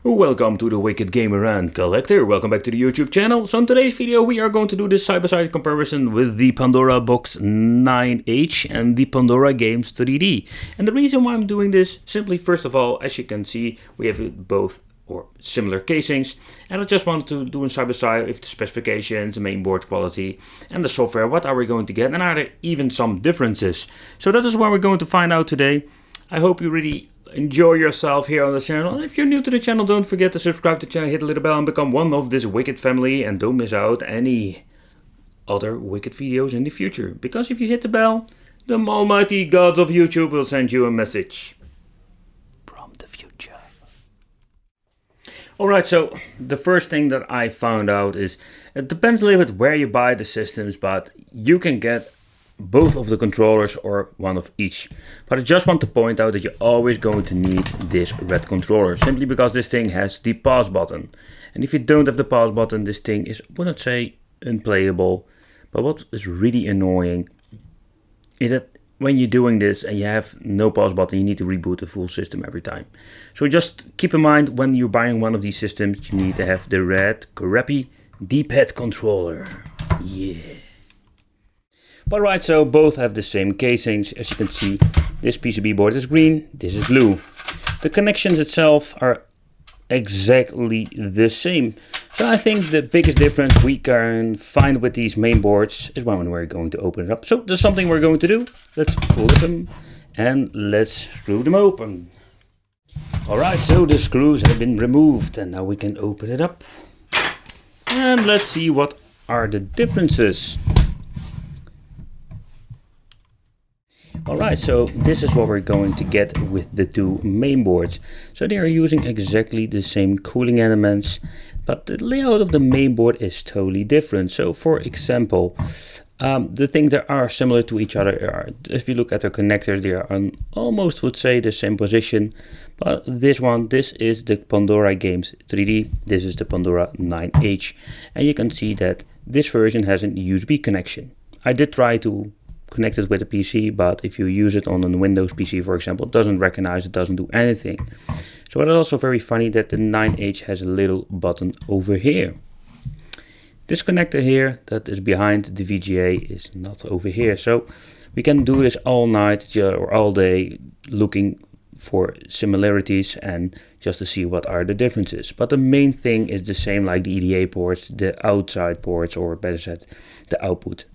Welcome to the Wicked Gamer and Collector. Welcome back to the YouTube channel. So in today's video we are going to do this side-by-side comparison with the Pandora Box 9H and the Pandora Games 3D. And the reason why I'm doing this, simply first of all, as you can see, we have both or similar casings, and I just wanted to do a side-by-side if the specifications, the mainboard quality and the software, what are we going to get, and are there even some differences? So that is what we're going to find out today. I hope you really enjoy yourself here on the channel. And if you're new to the channel, don't forget to subscribe to the channel, hit the little bell and become one of this Wicked family, and don't miss out any other Wicked videos in the future. Because if you hit the bell, the almighty gods of YouTube will send you a message from the future. Alright, so the first thing that I found out is, it depends a little bit where you buy the systems, but you can get both of the controllers or one of each. But I just want to point out that you're always going to need this red controller, simply because this thing has the pause button. And if you don't have the pause button, this thing is, I would not say unplayable, but what is really annoying is that when you're doing this and you have no pause button, you need to reboot the full system every time. So just keep in mind, when you're buying one of these systems, you need to have the red crappy D-pad controller. Yeah. But right, so both have the same casings. As you can see, this PCB board is green, this is blue. The connections itself are exactly the same. So I think the biggest difference we can find with these main boards is when we're going to open it up. So there's something we're going to do. Let's flip them and let's screw them open. Alright, so the screws have been removed and now we can open it up. And let's see what are the differences. Alright, so this is what we're going to get with the two main boards. So they are using exactly the same cooling elements, but the layout of the main board is totally different. So for example, the things that are similar to each other are, if you look at the connectors, they are on almost, would say, the same position. But this is the Pandora Games 3D, this is the Pandora 9H. And you can see that this version has an USB connection. I did try to connect it with a PC, but if you use it on a Windows PC, for example, it doesn't recognize, it doesn't do anything. So it is also very funny that the 9H has a little button over here. This connector here that is behind the VGA is not over here. So we can do this all night or all day looking for similarities and just to see what are the differences. But the main thing is the same, like the EDA ports, the outside ports, or better said, the output.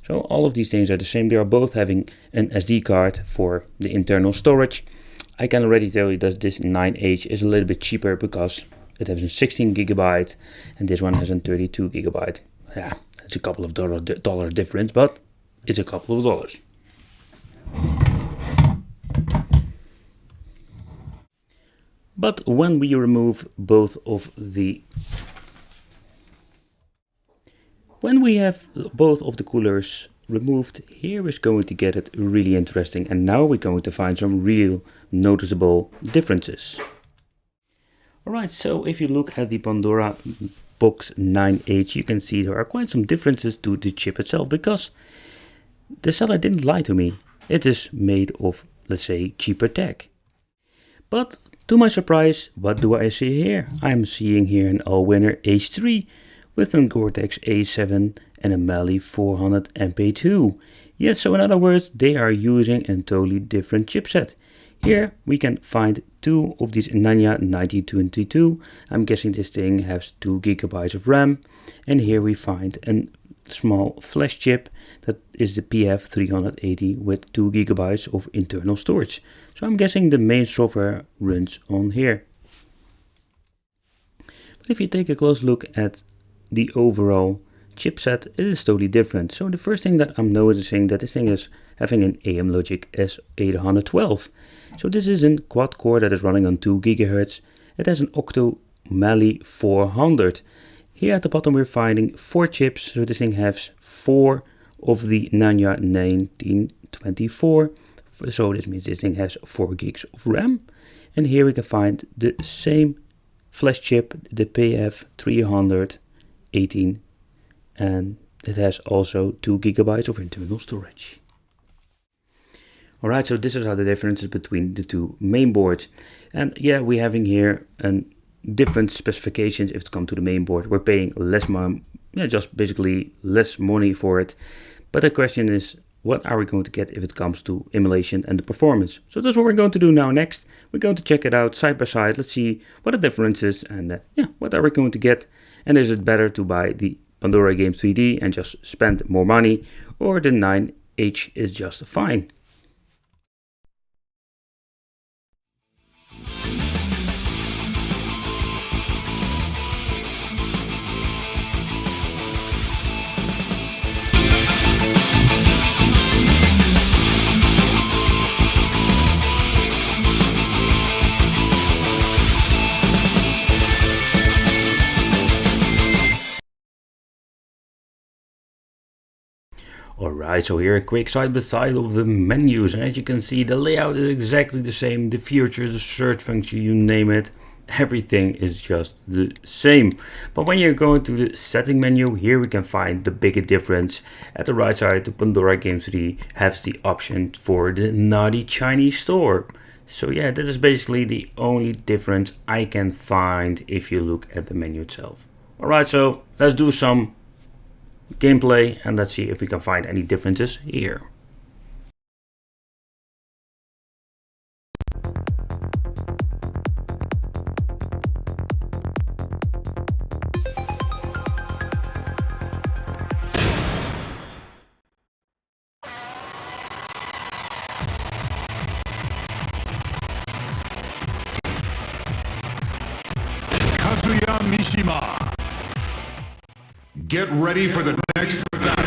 So all of these things are the same. They are both having an SD card for the internal storage. I can already tell you that this 9H is a little bit cheaper because it has a 16 gigabyte and this one has a 32 gigabyte. Yeah, it's a couple of dollar difference, but it's a couple of dollars. But when we remove both of the When we have both of the coolers removed, here is going to get it really interesting, and now we're going to find some real noticeable differences. Alright, so if you look at the Pandora Box 9H, you can see there are quite some differences to the chip itself, because the seller didn't lie to me. It is made of, let's say, cheaper tech. But to my surprise, what do I see here? I'm seeing here an all-winner H3 with a Cortex A7 and a Mali 400 MP2. Yes, so in other words, they are using a totally different chipset. Here we can find two of these Nanya 9022. I'm guessing this thing has 2 gigabytes of RAM. And here we find a small flash chip that is the PF380 with 2 gigabytes of internal storage. So I'm guessing the main software runs on here. But if you take a close look at the overall chipset, it is totally different. So the first thing that I'm noticing, that this thing is having an AM Logic S812. So this is a quad core that is running on 2 GHz. It has an Octo Mali 400. Here at the bottom we're finding 4 chips. So this thing has 4 of the Nanya 1924. So this means this thing has 4 gigs of RAM. And here we can find the same flash chip, the PF318, and it has also 2 gigabytes of internal storage. Alright, so this is how the differences between the two main boards. And yeah, we're having here a different specifications if it comes to the main board. We're paying less money, just basically less money for it. But the question is, what are we going to get if it comes to emulation and the performance? So that's what we're going to do now next. We're going to check it out side by side. Let's see what the difference is and what are we going to get. And is it better to buy the Pandora Games 3D and just spend more money, or the 9H is just fine? Alright, so here a quick side by side of the menus, and as you can see the layout is exactly the same, the features, the search function, you name it, everything is just the same. But when you're going to the setting menu, here we can find the bigger difference. At the right side, the Pandora Games 3 has the option for the naughty Chinese store. So yeah, that is basically the only difference I can find if you look at the menu itself. Alright, so let's do some gameplay and let's see if we can find any differences here. Get ready for the next battle.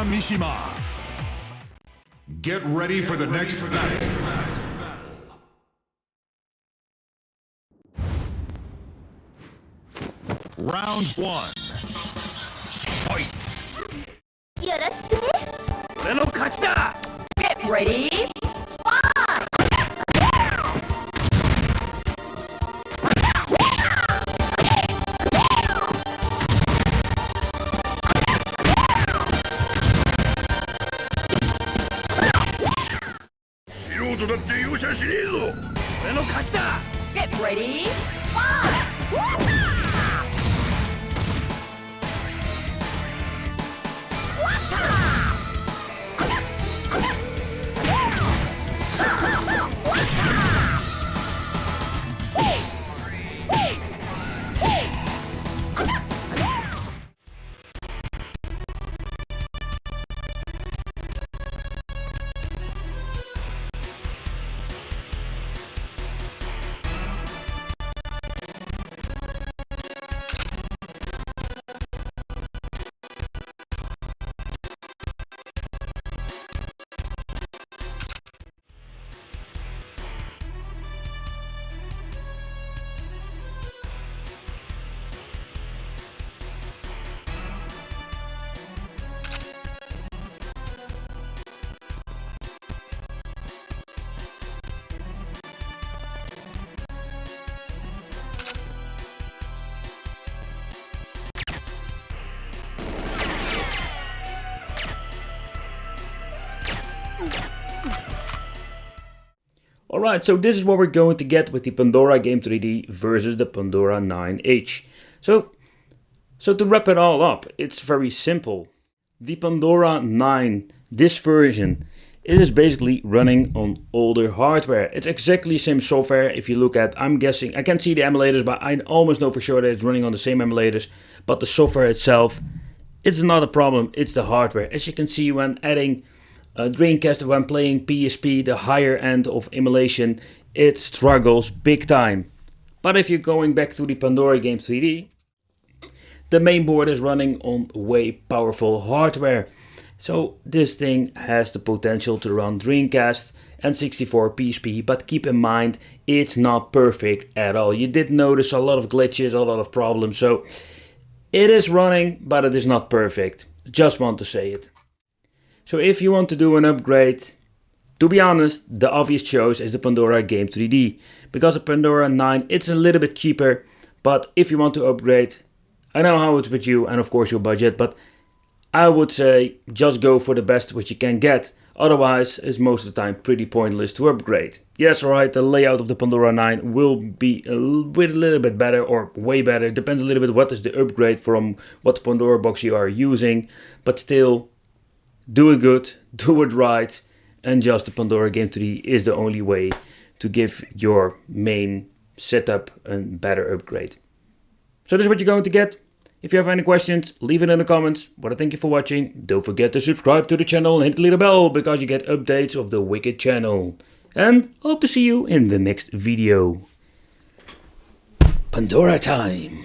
Mishima. Get ready for the next battle. Round 1. Fight. Get ready. Get ready. Alright, so this is what we're going to get with the Pandora Game 3D versus the Pandora 9H. So to wrap it all up, it's very simple. The Pandora 9, this version, it is basically running on older hardware. It's exactly the same software. If you look at, I'm guessing, I can't see the emulators, but I almost know for sure that it's running on the same emulators. But the software itself It's not a problem, it's the hardware. As you can see, when adding a Dreamcast, when playing PSP, the higher end of emulation, it struggles big time. But if you're going back to the Pandora Games 3D, the mainboard is running on way powerful hardware. So this thing has the potential to run Dreamcast and 64 PSP, but keep in mind it's not perfect at all. You did notice a lot of glitches, a lot of problems, so it is running, but it is not perfect. Just want to say it. So if you want to do an upgrade, to be honest, the obvious choice is the Pandora Game 3D. Because the Pandora 9, it's a little bit cheaper, but if you want to upgrade, I know how it's with you and of course your budget, but I would say just go for the best which you can get. Otherwise, it's most of the time pretty pointless to upgrade. Yes, alright, the layout of the Pandora 9 will be a little bit better or way better. Depends a little bit what is the upgrade from what the Pandora box you are using. But still, do it good, do it right. And just the Pandora Game 3 is the only way to give your main setup a better upgrade. So this is what you're going to get. If you have any questions, leave it in the comments. But I thank you for watching. Don't forget to subscribe to the channel and hit the little bell because you get updates of the Wicked channel. And hope to see you in the next video. Pandora time!